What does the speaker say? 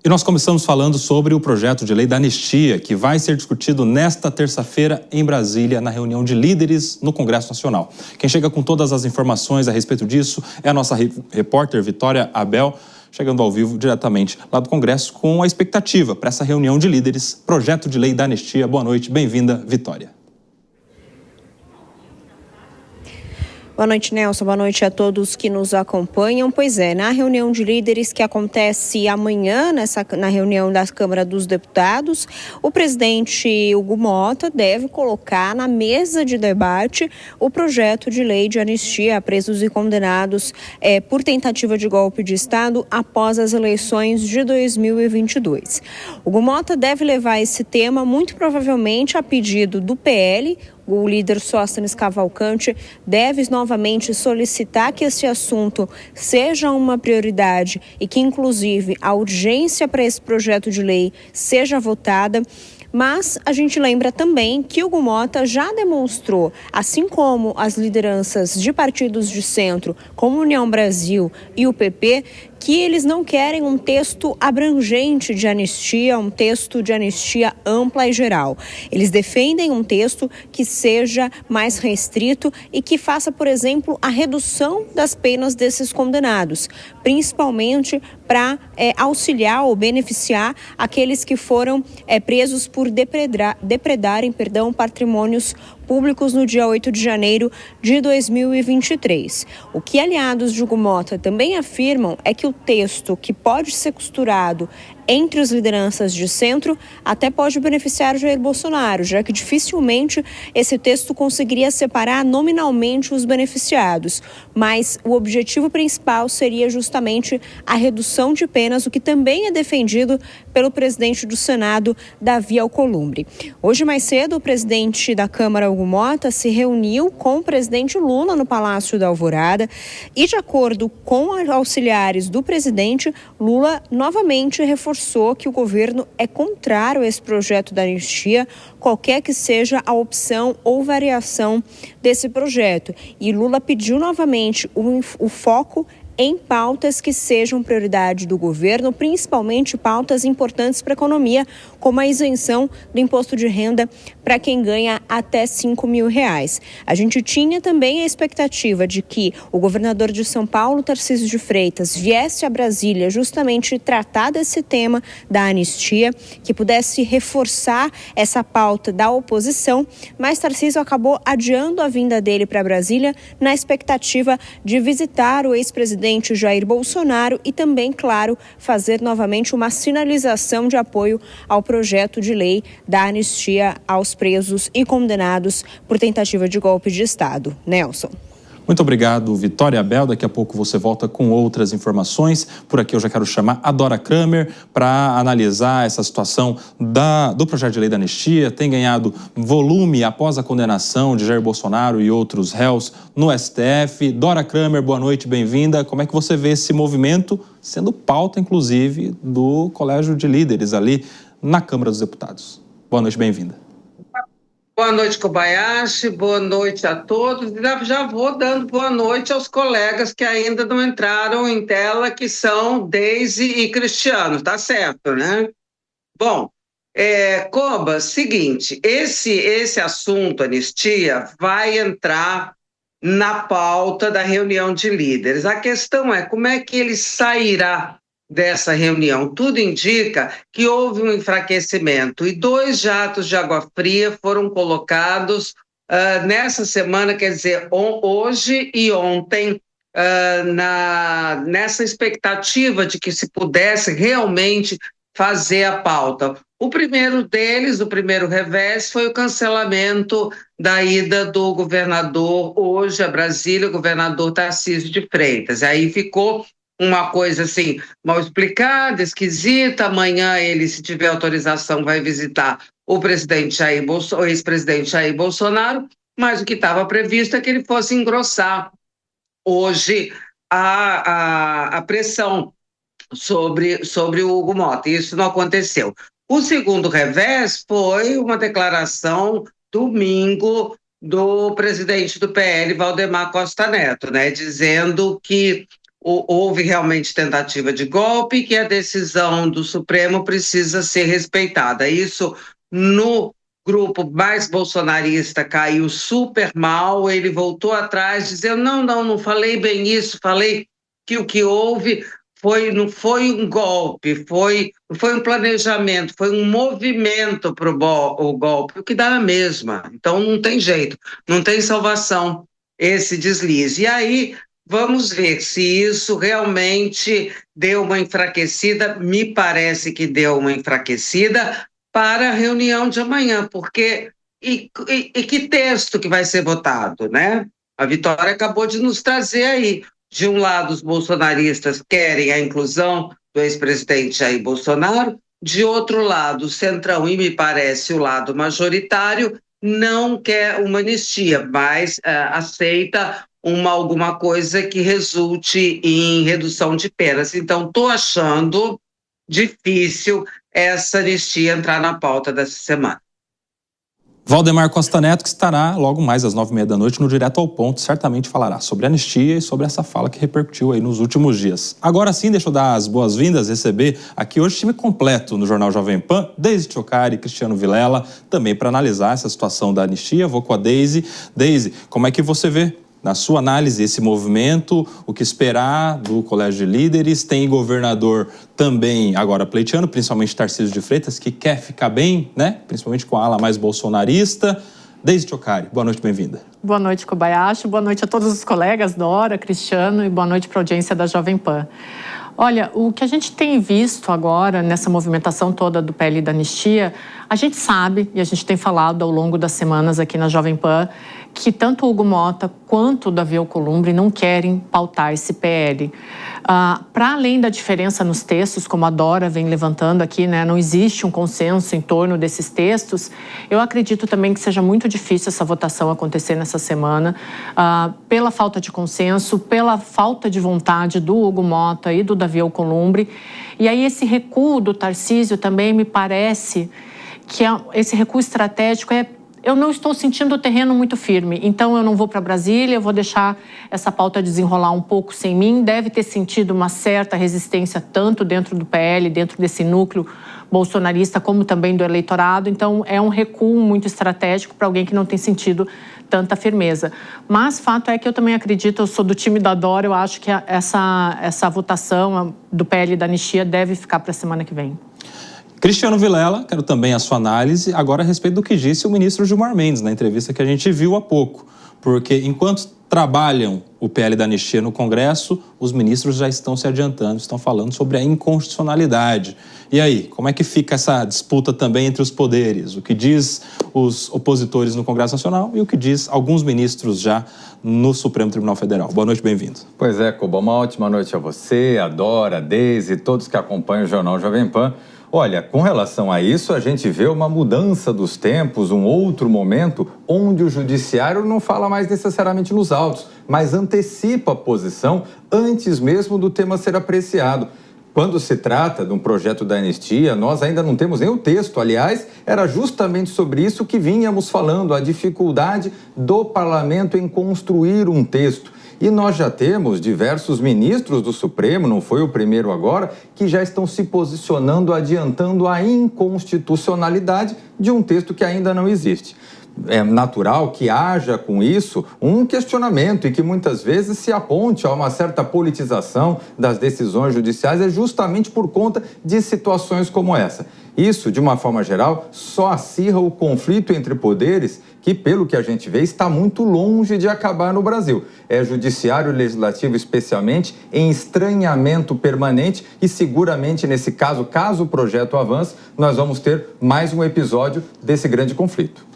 E nós começamos falando sobre o projeto de lei da anistia, que vai ser discutido nesta terça-feira em Brasília, na reunião de líderes no Congresso Nacional. Quem chega com todas as informações a respeito disso é a nossa repórter Vitória Abel, chegando ao vivo diretamente lá do Congresso com a expectativa para essa reunião de líderes, projeto de lei da anistia. Boa noite, bem-vinda, Vitória. Boa noite, Nelson. Boa noite a todos que nos acompanham. Pois é, na reunião de líderes que acontece amanhã, na reunião da Câmara dos Deputados, o presidente Hugo Motta deve colocar na mesa de debate o projeto de lei de anistia a presos e condenados por tentativa de golpe de Estado após as eleições de 2022. Hugo Motta deve levar esse tema, muito provavelmente, a pedido do PL. O líder Sóstenes Cavalcante deve novamente solicitar que esse assunto seja uma prioridade e que, inclusive, a urgência para esse projeto de lei seja votada. Mas a gente lembra também que Hugo Motta já demonstrou, assim como as lideranças de partidos de centro, como União Brasil e o PP, que eles não querem um texto abrangente de anistia, um texto de anistia ampla e geral. Eles defendem um texto que seja mais restrito e que faça, por exemplo, a redução das penas desses condenados, principalmente para auxiliar ou beneficiar aqueles que foram presos por depredarem patrimônios públicos no dia 8 de janeiro de 2023. O que aliados de Hugo Motta também afirmam é que o texto que pode ser costurado entre as lideranças de centro até pode beneficiar Jair Bolsonaro, já que dificilmente esse texto conseguiria separar nominalmente os beneficiados. Mas o objetivo principal seria justamente a redução de penas, o que também é defendido pelo presidente do Senado, Davi Alcolumbre. Hoje mais cedo, o presidente da Câmara, Hugo Motta, se reuniu com o presidente Lula no Palácio da Alvorada e, de acordo com auxiliares do presidente, Lula novamente reforçou que o governo é contrário a esse projeto da anistia, qualquer que seja a opção ou variação desse projeto. E Lula pediu novamente o foco em pautas que sejam prioridade do governo, principalmente pautas importantes para a economia, como a isenção do imposto de renda para quem ganha até R$5 mil. A gente tinha também a expectativa de que o governador de São Paulo, Tarcísio de Freitas, viesse a Brasília justamente tratar desse tema da anistia, que pudesse reforçar essa pauta da oposição, mas Tarcísio acabou adiando a vinda dele para Brasília na expectativa de visitar o ex-presidente Jair Bolsonaro e também, claro, fazer novamente uma sinalização de apoio ao projeto de lei da anistia aos presos e condenados por tentativa de golpe de Estado. Nelson. Muito obrigado, Vitória Abel. Daqui a pouco você volta com outras informações. Por aqui eu já quero chamar a Dora Kramer para analisar essa situação do projeto de lei da anistia. Tem ganhado volume após a condenação de Jair Bolsonaro e outros réus no STF. Dora Kramer, boa noite, bem-vinda. Como é que você vê esse movimento sendo pauta, inclusive, do Colégio de Líderes ali na Câmara dos Deputados? Boa noite, bem-vinda. Boa noite, Kobayashi, boa noite a todos. Já vou dando boa noite aos colegas que ainda não entraram em tela, que são Deise e Cristiano, tá certo, né? Bom, Koba, seguinte, esse assunto, anistia, vai entrar na pauta da reunião de líderes. A questão é como é que ele sairá dessa reunião. Tudo indica que houve um enfraquecimento e 2 jatos de água fria foram colocados nessa semana, quer dizer, hoje e ontem, nessa expectativa de que se pudesse realmente fazer a pauta. O primeiro deles, o primeiro revés, foi o cancelamento da ida do governador hoje a Brasília, o governador Tarcísio de Freitas. Aí ficou uma coisa assim, mal explicada, esquisita. Amanhã ele, se tiver autorização, vai visitar o ex-presidente Jair Bolsonaro, mas o que estava previsto é que ele fosse engrossar hoje a pressão sobre o Hugo Motta. Isso não aconteceu. O segundo revés foi uma declaração domingo do presidente do PL, Valdemar Costa Neto, né, dizendo que houve realmente tentativa de golpe e que a decisão do Supremo precisa ser respeitada. Isso no grupo mais bolsonarista caiu super mal, ele voltou atrás, dizendo, não falei bem isso, falei que o que houve não foi um golpe, não foi um planejamento, foi um movimento para o golpe, o que dá na mesma. Então não tem jeito, não tem salvação esse deslize. E aí vamos ver se isso realmente deu uma enfraquecida, me parece que deu uma enfraquecida para a reunião de amanhã, porque e que texto que vai ser votado, né? A Vitória acabou de nos trazer aí. De um lado, os bolsonaristas querem a inclusão do ex-presidente Jair Bolsonaro, de outro lado, o Centrão, e me parece o lado majoritário, não quer uma anistia, mas aceita alguma coisa que resulte em redução de penas. Então, estou achando difícil essa anistia entrar na pauta dessa semana. Valdemar Costa Neto, que estará logo mais às 9h30 no Direto ao Ponto, certamente falará sobre a anistia e sobre essa fala que repercutiu aí nos últimos dias. Agora sim, deixa eu dar as boas-vindas, receber aqui hoje time completo no Jornal Jovem Pan, Deise Tchocari e Cristiano Vilela, também para analisar essa situação da anistia. Vou com a Deise. Deise, como é que você vê, na sua análise, esse movimento, o que esperar do Colégio de Líderes? Tem governador também agora pleiteando, principalmente Tarcísio de Freitas, que quer ficar bem, né? Principalmente com a ala mais bolsonarista. Deise Tchocari, boa noite, bem-vinda. Boa noite, Kobayashi. Boa noite a todos os colegas, Dora, Cristiano, e boa noite para a audiência da Jovem Pan. Olha, o que a gente tem visto agora nessa movimentação toda do PL da anistia, a gente sabe, e a gente tem falado ao longo das semanas aqui na Jovem Pan, que tanto o Hugo Mota quanto o Davi Alcolumbre não querem pautar esse PL. Para além da diferença nos textos, como a Dora vem levantando aqui, né, não existe um consenso em torno desses textos, eu acredito também que seja muito difícil essa votação acontecer nessa semana, pela falta de consenso, pela falta de vontade do Hugo Mota e do Davi Alcolumbre. E aí esse recuo do Tarcísio também me parece que esse recuo estratégico eu não estou sentindo o terreno muito firme, então eu não vou para Brasília, eu vou deixar essa pauta desenrolar um pouco sem mim. Deve ter sentido uma certa resistência tanto dentro do PL, dentro desse núcleo bolsonarista, como também do eleitorado. Então é um recuo muito estratégico para alguém que não tem sentido tanta firmeza. Mas fato é que eu também acredito, eu sou do time da Dora, eu acho que essa votação do PL da anistia deve ficar para a semana que vem. Cristiano Vilela, quero também a sua análise agora a respeito do que disse o ministro Gilmar Mendes na entrevista que a gente viu há pouco. Porque enquanto trabalham o PL da anistia no Congresso, os ministros já estão se adiantando, estão falando sobre a inconstitucionalidade. E aí, como é que fica essa disputa também entre os poderes? O que diz os opositores no Congresso Nacional e o que diz alguns ministros já no Supremo Tribunal Federal. Boa noite, bem-vindo. Pois é, Koba, uma ótima noite a você, a Dora, a Deise e todos que acompanham o Jornal Jovem Pan. Olha, com relação a isso, a gente vê uma mudança dos tempos, um outro momento onde o judiciário não fala mais necessariamente nos autos, mas antecipa a posição antes mesmo do tema ser apreciado. Quando se trata de um projeto da anistia, nós ainda não temos nem o texto. Aliás, era justamente sobre isso que vínhamos falando, a dificuldade do parlamento em construir um texto. E nós já temos diversos ministros do Supremo, não foi o primeiro agora, que já estão se posicionando, adiantando a inconstitucionalidade de um texto que ainda não existe. É natural que haja com isso um questionamento e que muitas vezes se aponte a uma certa politização das decisões judiciais, é justamente por conta de situações como essa. Isso, de uma forma geral, só acirra o conflito entre poderes que, pelo que a gente vê, está muito longe de acabar no Brasil. É judiciário e legislativo, especialmente, em estranhamento permanente e seguramente, nesse caso o projeto avance, nós vamos ter mais um episódio desse grande conflito.